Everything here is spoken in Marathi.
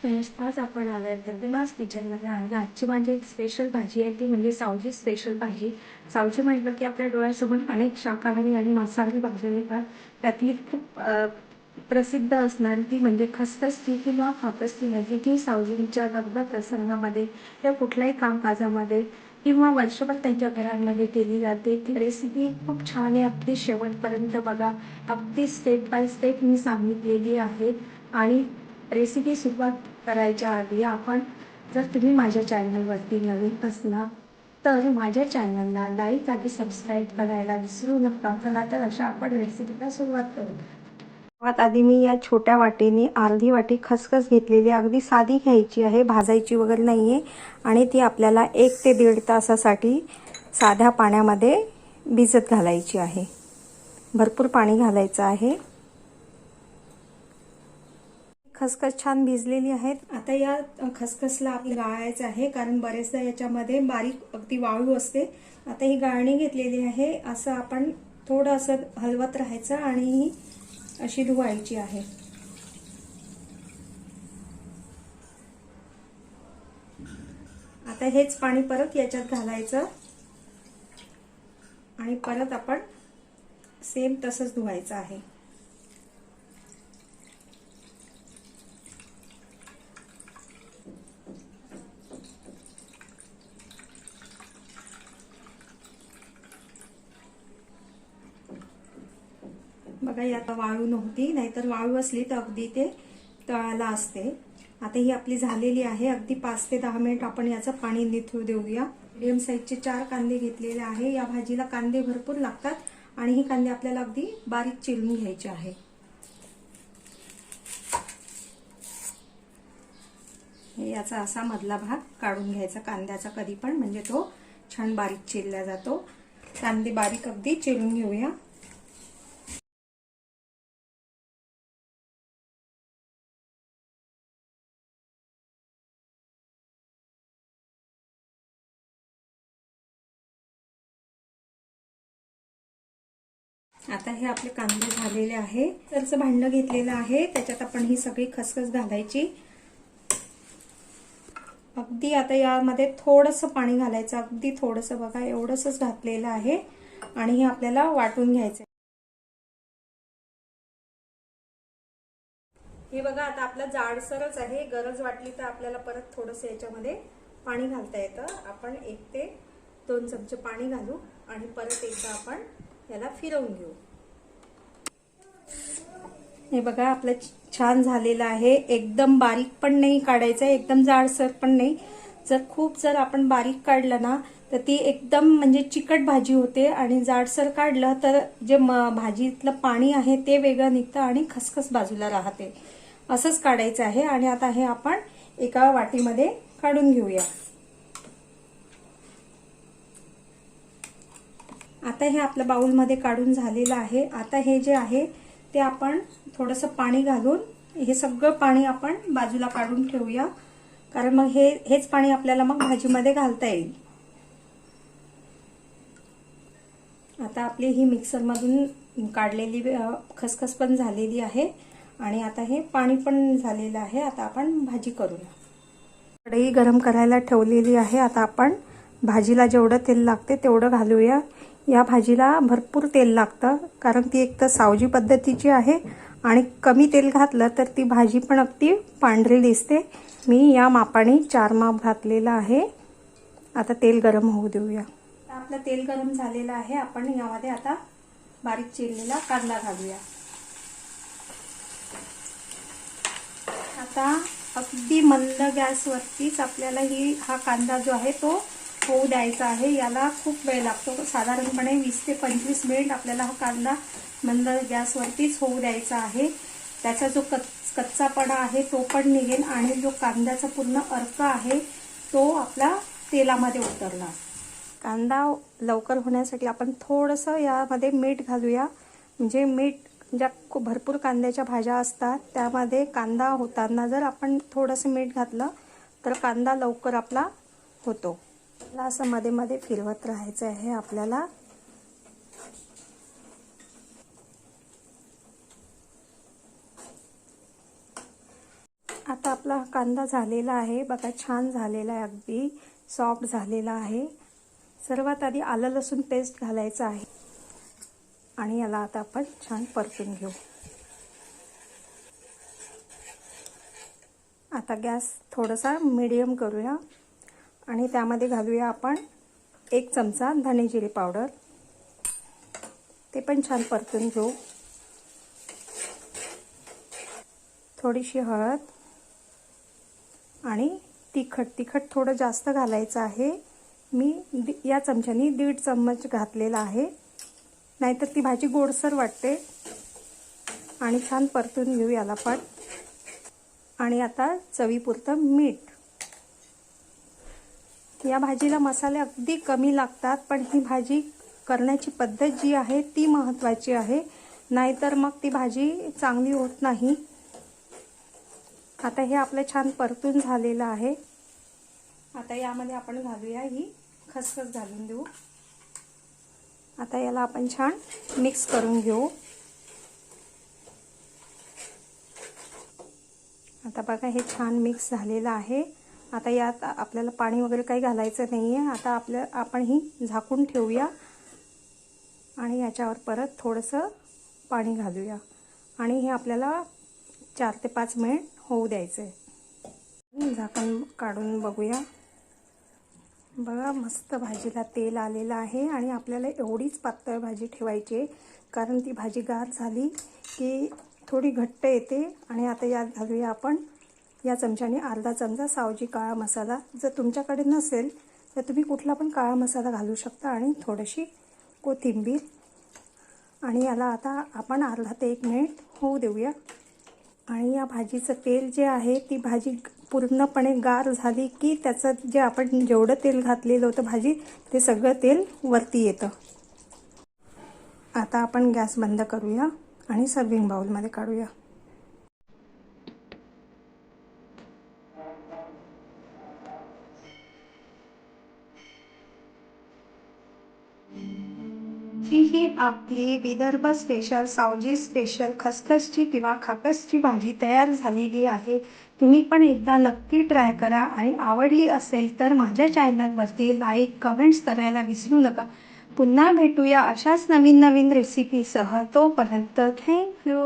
आज आपण आलोय प्रतिमास किचनमध्ये आहे. आजची माझी एक स्पेशल भाजी आहे ती म्हणजे सावजी स्पेशल भाजी. सावजी म्हटलं की आपल्या डोळ्यासमोर अनेक शाकाहारी आणि मांसाहारी भाज्या येतात. त्यातली खूप प्रसिद्ध असणारी ती म्हणजे खसखसची किंवा हापसची भाजी. ती सावजीच्या लग्न प्रसंगामध्ये या कुठल्याही कामकाजामध्ये किंवा वर्षभर त्यांच्या घरांमध्ये केली जाते. ती रेसिपी खूप छान आहे. अगदी शेवटपर्यंत बघा. अगदी स्टेप बाय स्टेप मी सांगितलेली आहे. आणि रेसिपी सुरुवात करायच्या आधी आपण जर तुम्ही माझ्या चॅनलवरती नवीन असला तर माझ्या चॅनलला लाईक आणि सबस्क्राईब करायला विसरू नका. चला तर अशा आपण रेसिपीला सुरुवात करू. सर्वात आधी मी या छोट्या वाटीने अर्धी वाटी खसखस घेतलेली, अगदी साधी घ्यायची आहे, भाजायची वगैरे नाही आहे. आणि ती आपल्याला 1 ते 1.5 तासासाठी साध्या पाण्यामध्ये भिजत घालायची आहे. भरपूर पाणी घालायचं आहे. खसखस छान भिजलेली आहेत. आता या खसखसला आपल्याला गाळायचं आहे, कारण बरेचदा याच्यामध्ये बारीक अगदी वाळू असते. आता ही गाळणी घेतलेली आहे. असं आपण थोडं असं हलवत राहायचं आणि ही अशी धुवायची आहे. आता हेच पाणी परत याच्यात घालायचं आणि परत आपण सेम तसंच धुवायचं आहे. बघा ही आता वाळू नव्हती, नाहीतर वाळू असली तर अगदी ते तळाला असते. आता ही आपली झालेली आहे. अगदी 5 ते 10 मिनिट आपण याचं पाणी निथळू देऊया. मीडियम साईजचे 4 कांदे घेतलेले आहे. या भाजीला कांदे भरपूर लागतात आणि ही कांदे आपल्याला अगदी बारीक चिरून घ्यायचे आहे. याचा असा मधला भाग काढून घ्यायचा कांद्याचा कधी पण, म्हणजे तो छान बारीक चिरला जातो. कांदे बारीक अगदी चिरून घेऊया. आता हे आपले कांदे झालेले आहे. तरचं भांडं घेतलेलं आहे, त्याच्यात आपण ही सगळी खसखस घालायची. अगदी आता यामध्ये थोडंसं पाणी घालायचं, अगदी थोडंसं, बघा एवढंसच घातलेलं आहे. आणि हे आपल्याला वाटून घ्यायचं. हे बघा आता आपलं जाडसरच आहे. गरज वाटली तर आपल्याला परत थोडंसं याच्यामध्ये पाणी घालता येतं. आपण 1 ते 2 चमचे पाणी घालू आणि परत एकदा आपण याला फिरवून घेऊ. हे बघा आपलं छान झालेलं आहे. एकदम बारीक पण नाही काढायचं, एकदम जाडसर पण नाही. जर आपण बारीक काढलं ना तर ती एकदम म्हणजे चिकट भाजी होते आणि जाडसर काढलं तर जे भाजीतलं पाणी आहे ते वेगळं निघतं आणि खसखस बाजूला राहते. असंच काढायचं आहे. आणि आता हे आपण एका वाटीमध्ये काढून घेऊया. आता हे आपल्या बाउलमध्ये काढून झालेलं आहे. आता हे जे आहे ते आपण थोडंसं पाणी घालून हे सगळं पाणी आपण बाजूला काढून ठेवूया, कारण मग हेच पाणी आपल्याला मग भाजीमध्ये घालता येईल. आता आपली ही मिक्सरमधून काढलेली खसखस पण झालेली आहे आणि आता हे पाणी पण झालेलं आहे. आता आपण भाजी करूया. कढई गरम करायला ठेवलेली आहे. आता आपण भाजीला जेवढं तेल लागते तेवढं घालूया. या भाजीला भरपूर तेल लागतं, कारण ती एक तर सावजी पद्धतीची आहे आणि कमी तेल घातलं तर ती भाजी पण अगदी पांढरी दिसते. मी या मापाने 4 माप घातलेलं आहे. आता तेल गरम होऊ देऊया. आपलं तेल गरम झालेलं आहे. आपण यामध्ये आता बारीक चिरलेला कांदा घालूया. आता अगदी मंद गॅसवरतीच आपल्याला हा कांदा जो आहे तो होऊ द्यायचा आहे. याला खूप वेळ लागतो, साधारणपणे 20 ते 25 मिनिट आपल्याला हा कांदा मंद गॅसवरतीच होऊ द्यायचा आहे. त्याचा जो कच्चापणा आहे तो पण निघेल आणि जो कांद्याचा पूर्ण अर्क आहे तो आपला तेलामध्ये उतरणार. कांदा लवकर होण्यासाठी आपण थोडंसं यामध्ये मीठ घालूया. म्हणजे मीठ, ज्या खूप भरपूर कांद्याच्या भाज्या असतात त्यामध्ये कांदा होताना जर आपण थोडंसं मीठ घातलं तर कांदा लवकर आपला होतो. असं मध्ये मध्ये फिरवत राहायचं आहे आपल्याला. आता आपला कांदा झालेला आहे बघा, छान झालेला आहे, अगदी सॉफ्ट झालेला आहे. सर्वात आधी आलं लसूण पेस्ट घालायचं आहे आणि याला आता आपण छान परतून घेऊ. आता गॅस थोडासा मीडियम करूया आणि त्यामध्ये घालूया आपण 1 चमचा धने जिरे पावडर. ते पण छान परतून घेऊ. थोडीशी हळद आणि तिखट थोडं जास्त घालायचं आहे. मी या चमच्यानी 1.5 चम्मच घातलेला आहे, नाहीतर ती भाजी गोडसर वाटते. आणि छान परतून घेऊ याला पण. आणि आता चवीपुरतं मीठ. या भाजीला मसाले अगदी कमी लागतात, पण ही भाजी करण्याची पद्धत जी आहे ती महत्त्वाची आहे, नाहीतर मग ती भाजी चांगली होत नाही. आता हे आपलं छान परतून झालेलं आहे. आता यामध्ये आपण घालूया ही खसखस घालून देऊ. आता याला आपण छान मिक्स करून घेऊ. आता बघा हे छान मिक्स झालेलं आहे. आता यात आपल्याला पाणी वगैरे काही घालायचं नाही आहे. आता आपण ही झाकून ठेवूया आणि याच्यावर परत थोडंसं पाणी घालूया आणि हे आपल्याला 4 ते 5 मिनिट होऊ द्यायचं आहे. झाकण काढून बघूया. बघा मस्त भाजीला तेल आलेलं आहे आणि आपल्याला एवढीच पातळ भाजी ठेवायची आहे, कारण ती भाजी गार झाली की थोडी घट्ट येते. आणि आता यात घालूया आपण या चमच्याने अर्धा चमचा सावजी काळा मसाला. जर तुमच्याकडे नसेल तर तुम्ही कुठला पण काळा मसाला घालू शकता. आणि थोडीशी कोथिंबीर. आणि याला आता आपण अर्धा ते 1 मिनिट होऊ देऊया. आणि या भाजीचं तेल जे आहे, ती भाजी पूर्णपणे गार झाली की त्याचं जे आपण जेवढं तेल घातलेलं होतं भाजी, ते सगळं तेल वरती येतं. आता आपण गॅस बंद करूया आणि सर्विंग बाउलमध्ये काढूया. ही आपली विदर्भ स्पेशल, सावजी स्पेशल खसखसची किंवा खाकसची भाजी तयार झालेली आहे. तुम्ही पण एकदा नक्की ट्राय करा आणि आवडली असेल तर माझ्या चॅनलवरती लाईक कमेंट्स करायला विसरू नका. पुन्हा भेटूया अशाच नवीन नवीन रेसिपीसह. तोपर्यंत थँक्यू.